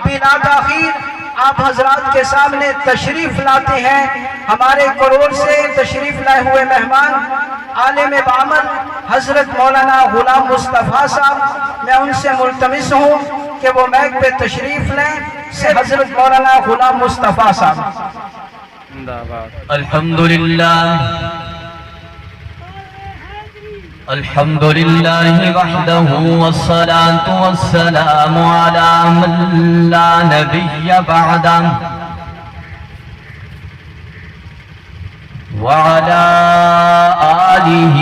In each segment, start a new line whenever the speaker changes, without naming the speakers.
میلاد آخیر آپ حضرات کے سامنے تشریف لاتے ہیں ہمارے کرول سے تشریف لائے ہوئے مہمان عالم بعمل حضرت مولانا غلام مصطفیٰ صاحب، میں ان سے ملتمس ہوں کہ وہ مائک پہ تشریف لیں سے حضرت مولانا غلام مصطفیٰ صاحب۔
الحمد لله وحده والصلاة والسلام على من لا نبي بعده وعلى آله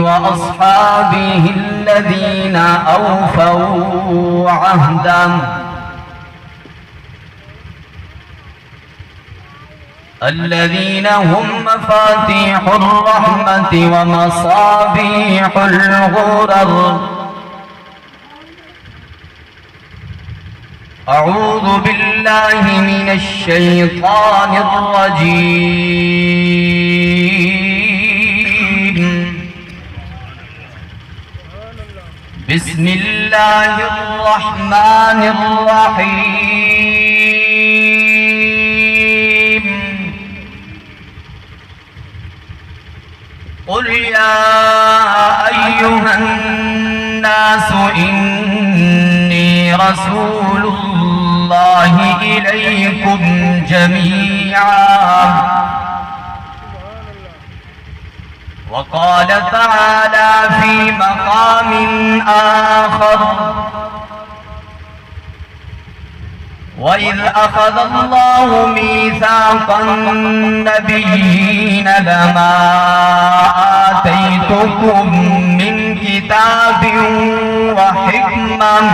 وأصحابه الذين أوفوا عهدا الذين هم مفاتيح الرحمة ومصابيح الغرر أعوذ بالله من الشيطان الرجيم بسم الله الرحمن الرحيم قل يا أيها الناس إني رسول الله إليكم جميعا وقال تعالى في مقام آخر وَإِذْ أَخَذَ اللَّهُ مِيثَاقَ النَّبِيِّينَ لَمَا آتَيْتُكُم مِّن كِتَابٍ وَحِكْمَةٍ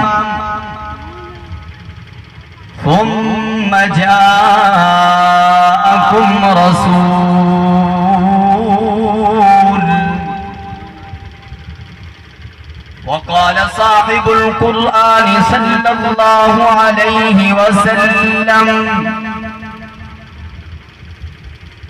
ثُمَّ جَاءَكُمْ رَسُولٌ وقال صاحب القرآن صلى الله عليه وسلم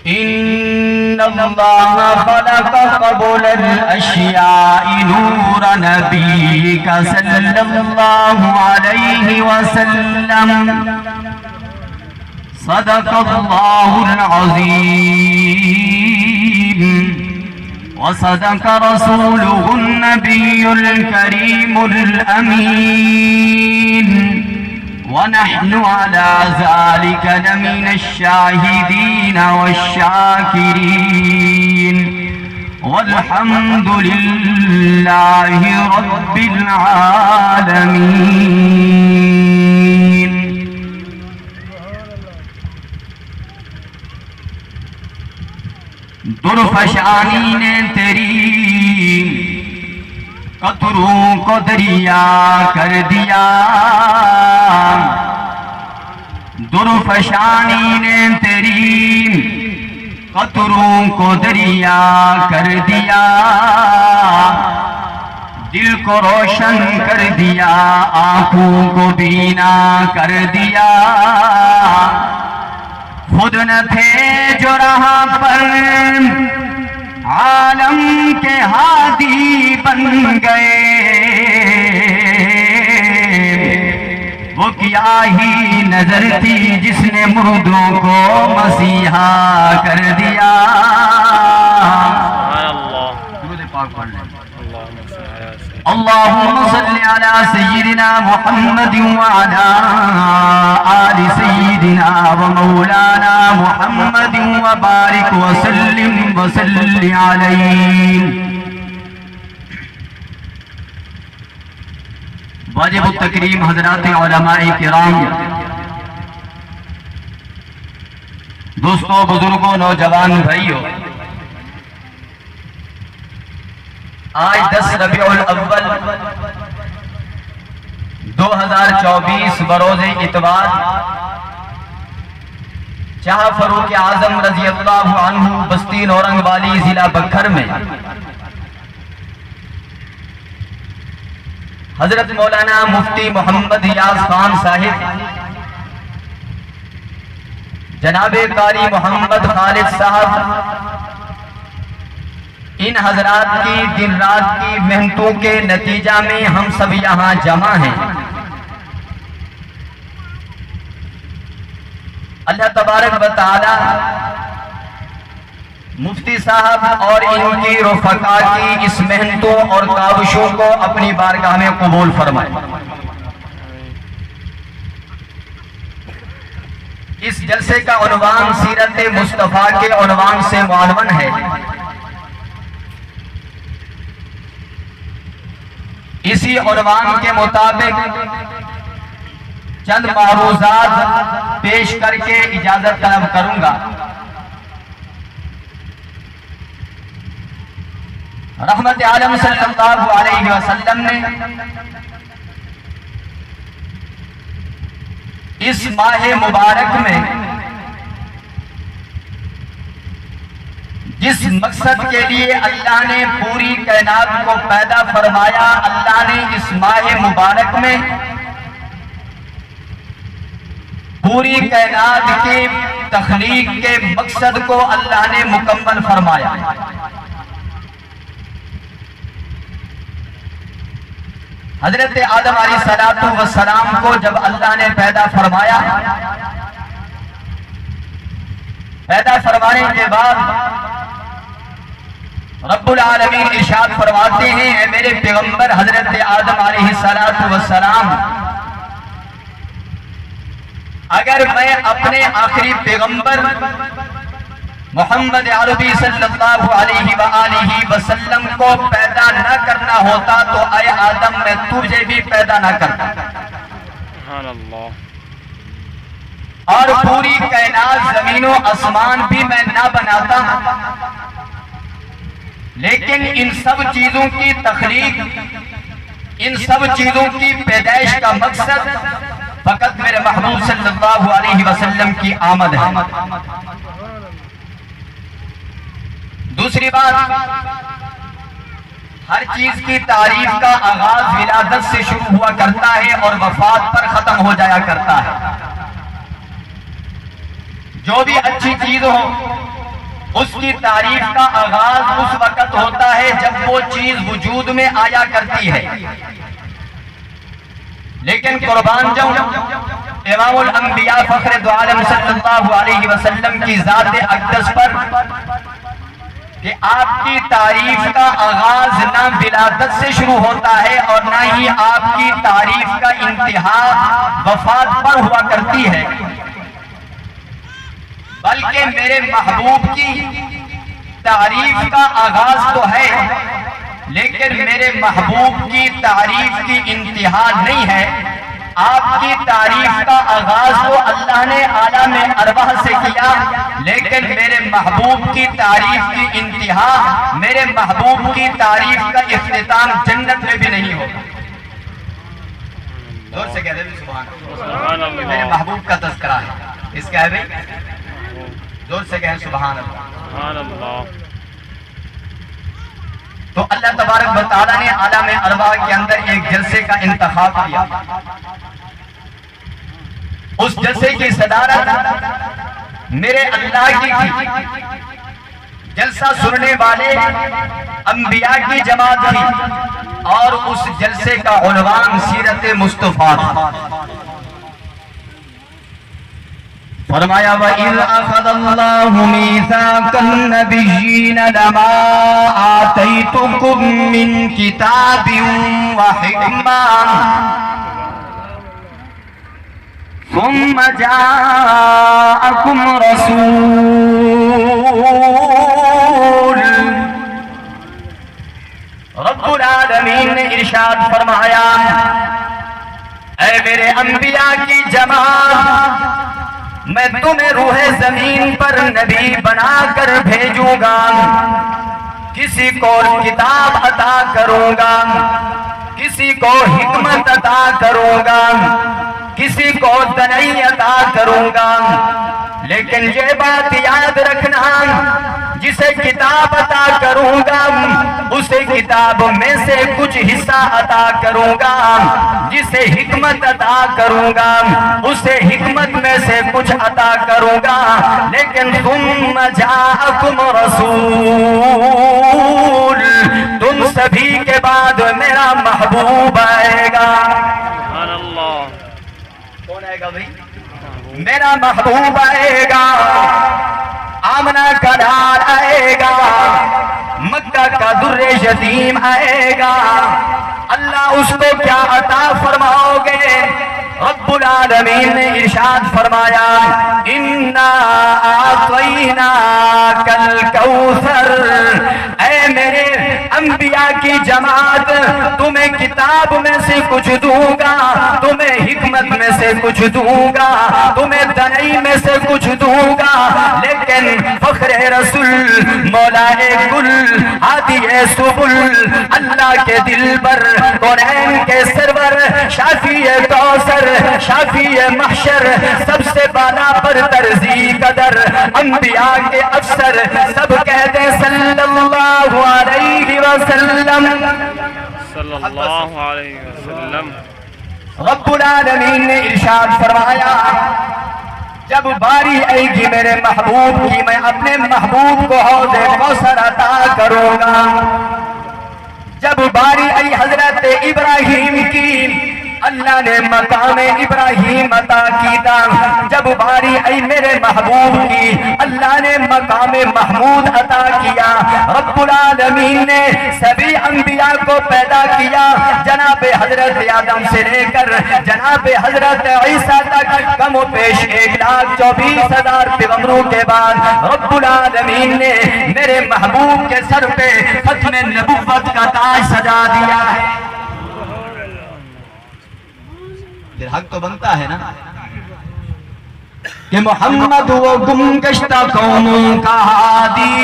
إن الله خلق قبل الأشياء نور نبيك صلى الله عليه وسلم صدق الله العظيم وصدق رسوله النبي الكريم الأمين ونحن على ذلك لمن الشاهدين والشاكرين والحمد لله رب العالمين درفشانی نے تیری قطروں کو دریا کر دیا درفشانی نے تیری قطروں کو دریا کر دیا دل کو روشن کر دیا آنکھوں کو بینا کر دیا خود نہ تھے جو راہ پر عالم کے ہادی بن گئے وہ کیا ہی نظر تھی جس نے مردوں کو مسیحا کر دیا اللهم صل على سيدنا محمد وعلى آل سيدنا ومولانا محمد وبارك وسلم عليه واجب التکریم حضرات علماء کرام، دوستوں، بزرگوں، نوجوان بھائیوں، آج 10 ربیع الاول 2024 بروز اتوار شاہ فاروق اعظم رضی اللہ عنہ بستی نورنگ والی ضلع بکھر میں حضرت مولانا مفتی محمد یاز خان صاحب، جناب قاری محمد خالد صاحب، ان حضرات کی دن رات کی محنتوں کے نتیجہ میں ہم سب یہاں جمع ہیں۔ اللہ تبارک و تعالی مفتی صاحب اور ان کی رفقا کی اس محنتوں اور کاوشوں کو اپنی بارگاہ میں قبول فرمائے۔ اس جلسے کا عنوان سیرت مصطفیٰ کے عنوان سے معلوم ہے۔ اسی عنوان کے مطابق چند معروضات پیش کر کے اجازت طلب کروں گا۔ رحمت عالم صلی اللہ علیہ وسلم نے اس ماہ مبارک میں جس مقصد کے لیے اللہ نے پوری کائنات کو پیدا فرمایا، اللہ نے اس ماہ مبارک میں پوری کائنات کی تخلیق کے مقصد کو اللہ نے مکمل فرمایا۔ حضرت آدم علیہ السلام کو جب اللہ نے پیدا فرمایا، پیدا فرمانے کے بعد رب العالمین ارشاد فرماتے ہیں، اے میرے پیغمبر حضرت آدم علیہ السلام، اگر میں اپنے آخری پیغمبر محمد عربی صلی اللہ علیہ وآلہ وسلم کو پیدا نہ کرنا ہوتا تو اے آدم میں تجھے بھی پیدا نہ کرتا،
سبحان اللہ،
اور پوری کائنات زمین و آسمان بھی میں نہ بناتا، لیکن ان سب چیزوں کی تخلیق، ان سب چیزوں کی پیدائش کا مقصد فقط میرے محبوب صلی اللہ علیہ وسلم کی آمد ہے۔ دوسری بات، ہر چیز کی تعریف کا آغاز ولادت سے شروع ہوا کرتا ہے اور وفات پر ختم ہو جایا کرتا ہے۔ جو بھی اچھی چیز ہو اس کی تعریف کا آغاز اس وقت ہوتا ہے جب وہ چیز وجود میں آیا کرتی ہے، لیکن قربان جاؤں امام الانبیاء فخر دو عالم صلی اللہ علیہ وسلم کی ذات اقدس پر کہ آپ کی تعریف کا آغاز نہ ولادت سے شروع ہوتا ہے اور نہ ہی آپ کی تعریف کا انتہا وفات پر ہوا کرتی ہے، بلکہ میرے محبوب کی تعریف کا آغاز تو ہے لیکن میرے محبوب کی تعریف کی انتہا نہیں ہے۔ آپ کی تعریف کا آغاز تو اللہ نے عالم ارواح سے کیا، لیکن میرے محبوب کی تعریف کی انتہا، میرے محبوب کی تعریف کا اختتام جنت میں بھی نہیں ہوگا۔ زور سے کہہ دیں سبحان اللہ، میرے محبوب کا تذکرہ ہے، اس کا ہے بھئی، زور سے کہیں سبحان اللہ۔ تو اللہ تبارک و تعالیٰ نے عالم ارواح کے اندر ایک جلسے کا انتخاب کیا، اس جلسے کی صدارت میرے اللہ کی تھی، جلسہ سننے والے انبیاء کی جماعت تھی، اور اس جلسے کا عنوان سیرت مصطفیٰ تھا۔ فرمایا وَإِذْ أَخَذَ اللَّهُ مِيثَاقَ النَّبِيِّينَ لَمَا آتَيْتُكُم مِّن كِتَابٍ وَحِكْمَةٍ ثُمَّ جَاءَكُمْ رَسُولٌ۔ رب العالمین نے ارشاد فرمایا، اے میرے انبیاء کی جماعت، میں تمہیں روح زمین پر نبی بنا کر بھیجوں گا، کسی کو کتاب عطا کروں گا، کسی کو حکمت عطا کروں گا، کسی کو دنائی عطا کروں گا، لیکن یہ بات یاد رکھنا، جسے کتاب عطا کروں گا اسے کتاب میں سے کچھ حصہ عطا کروں گا، جسے حکمت عطا کروں گا اسے حکمت میں سے کچھ عطا کروں گا، لیکن ثم جاءکم رسول، تم سبھی کے بعد میرا محبوب آئے گا۔
سبحان اللہ،
کون آئے گا بھائی؟ میرا محبوب آئے گا، آمنہ کا لال آئے گا، مکہ کا در یتیم آئے گا، اللہ اس کو کیا عطا فرماؤ گے؟ رب العالمین نے ارشاد فرمایا اِنَّا أَعْطَيْنَاكَ الْكَوْثَرَ، اے میرے انبیاء کی جماعت، تمہیں کتاب میں سے کچھ دوں گا، تمہیں حکمت میں سے کچھ دوں گا، تمہیں دنائی میں سے کچھ دوں گا، لیکن فخر رسول، مولا گل، ہادی سبل، اللہ کے دل پر، کونین کے سرور، شافی کوثر، شافی محشر، سب سے بالا پر ترضی قدر، انبیاء کے افسر، سب کہتے ہیں صلی اللہ علیہ وسلم،
صلی اللہ علیہ وسلم۔
رب العالمین نے ارشاد فرمایا جب باری آئے گی میرے محبوب کی، میں اپنے محبوب کو حوض کوثر عطا کروں گا۔ جب باری آئی حضرت ابراہیم کی، اللہ نے مقام ابراہیم عطا کی تھا، جب باری آئی میرے محبوب کی، اللہ نے مقام محمود عطا کیا۔ رب العالمین نے سبھی انبیاء کو پیدا کیا، جناب حضرت آدم سے لے کر جناب حضرت عیسیٰ تک، کم و بیش 1,24,000 پیغمبروں کے بعد رب العالمین نے میرے محبوب کے سر پہ ختم نبوت کا تاج سجا دیا ہے۔ پھر حق تو بنتا ہے نا کہ محمد وہ گم گشتہ قوموں کا ہادی،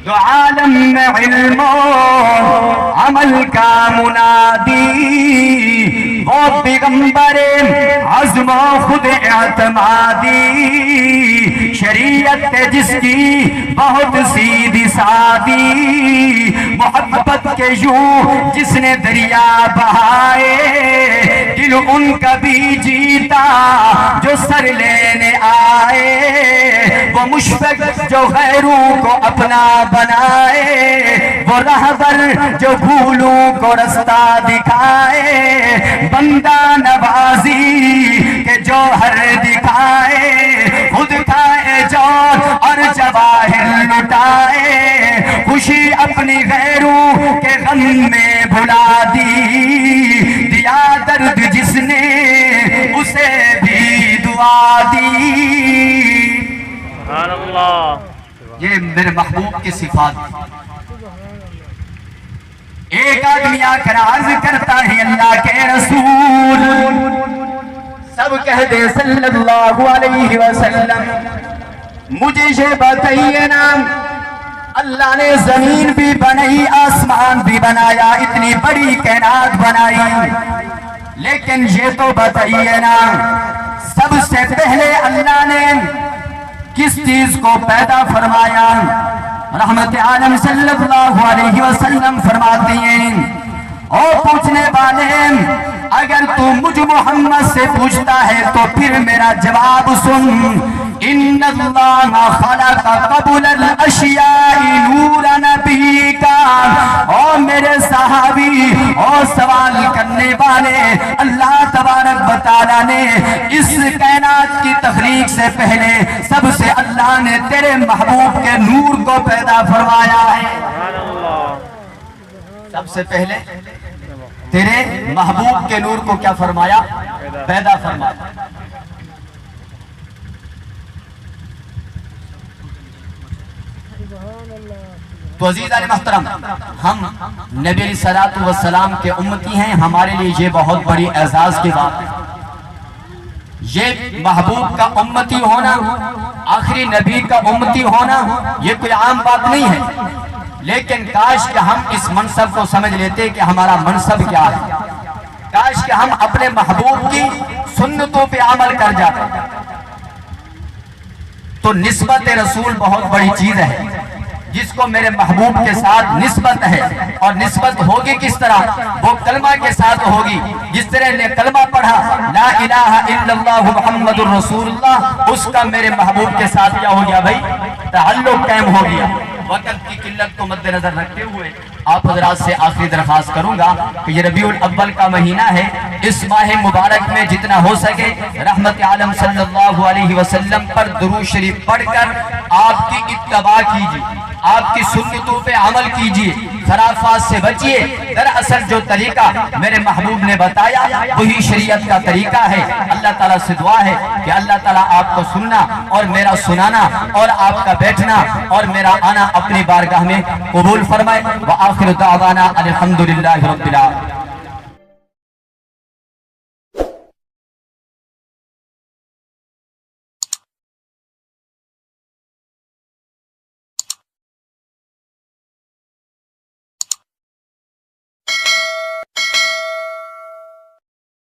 جو عالم میں علم و عمل کا منادی، وہ پیغمبر عزم و خود اعتمادی، شریعت جس کی بہت سیدھی سادی، محبت کے یوں جس نے دریا بہائے، دل ان کا بھی جیتا جو سر لینے آئے، وہ مشفق جو غیروں کو اپنا بنائے، وہ رہبر جو بھولوں کو رستہ دکھائے، بندہ نوازی کے جوہر دکھائے، خود کھائے جوہر اور جواہر لٹائے، خوشی اپنی غیروں کے غم میں بھلا دی، دیا درد جس نے اسے بھی دعا دی۔
سبحان اللہ۔
یہ میرے محبوب کی صفات۔ ایک آدمی آ کر عرض کرتا ہے اللہ کے رسول، سب کہتے صلی اللہ علیہ وسلم، مجھے یہ بتائیے نا، اللہ نے زمین بھی بنائی، آسمان بھی بنایا، اتنی بڑی کائنات بنائی، لیکن یہ تو بتائیے نا، سب سے پہلے اللہ نے کس چیز کو پیدا فرمایا؟ رحمت عالم صلی اللہ علیہ وسلم فرماتی ہیں، او پوچھنے والے، اگر تو مجھ محمد سے پوچھتا ہے تو پھر میرا جواب سن، ان اللہ خلق قبل الاشیاء نور نبی کا۔ او میرے صحابی، او سوال کرنے والے، اللہ تبارک و تعالیٰ نے اس کائنات کی تخلیق سے پہلے سب سے اللہ نے تیرے محبوب کے نور کو پیدا فرمایا ہے۔ سب سے پہلے تیرے محبوب کے نور کو کیا فرمایا؟ پیدا فرمایا۔ تو عزیزان محترم، ہم نبی علیہ الصلوۃ والسلام کے امتی ہیں، ہمارے لیے یہ بہت بڑی اعزاز کی بات ہے۔ یہ محبوب کا امتی ہونا، آخری نبی کا امتی ہونا، یہ کوئی عام بات نہیں ہے، لیکن کاش کہ ہم اس منصب کو سمجھ لیتے کہ ہمارا منصب کیا ہے، کاش کہ ہم اپنے محبوب کی سنتوں پہ عمل کر جاتے۔ تو نسبت رسول بہت بڑی چیز ہے، جس کو میرے محبوب کے ساتھ نسبت ہے، اور نسبت ہوگی کس طرح؟ وہ کلمہ کے ساتھ ہوگی، جس طرح نے کلمہ پڑھا لا الہ الا اللہ محمد الرسول اللہ، اس کا میرے محبوب کے ساتھ کیا ہو گیا بھائی؟ تعلق قائم ہو گیا۔ وقت کی قلت کو مد نظر رکھتے ہوئے آپ حضرات سے آخری درخواست کروں گا کہ یہ ربیع الاول کا مہینہ ہے، اس ماہ مبارک میں جتنا ہو سکے رحمت عالم صلی اللہ علیہ وسلم پر درود شریف پڑھ کر آپ کی اتباع کیجیے، آپ کی سنتوں پہ عمل کیجیے، خرافات سے بچیے۔ دراصل جو طریقہ میرے محبوب نے بتایا وہی شریعت کا طریقہ ہے۔ اللہ تعالیٰ سے دعا ہے کہ اللہ تعالیٰ آپ کو سننا اور میرا سنانا اور آپ کا بیٹھنا اور میرا آنا اپنی بارگاہ میں قبول فرمائے۔ وآخر دعوانا الحمدللہ رب العالمین۔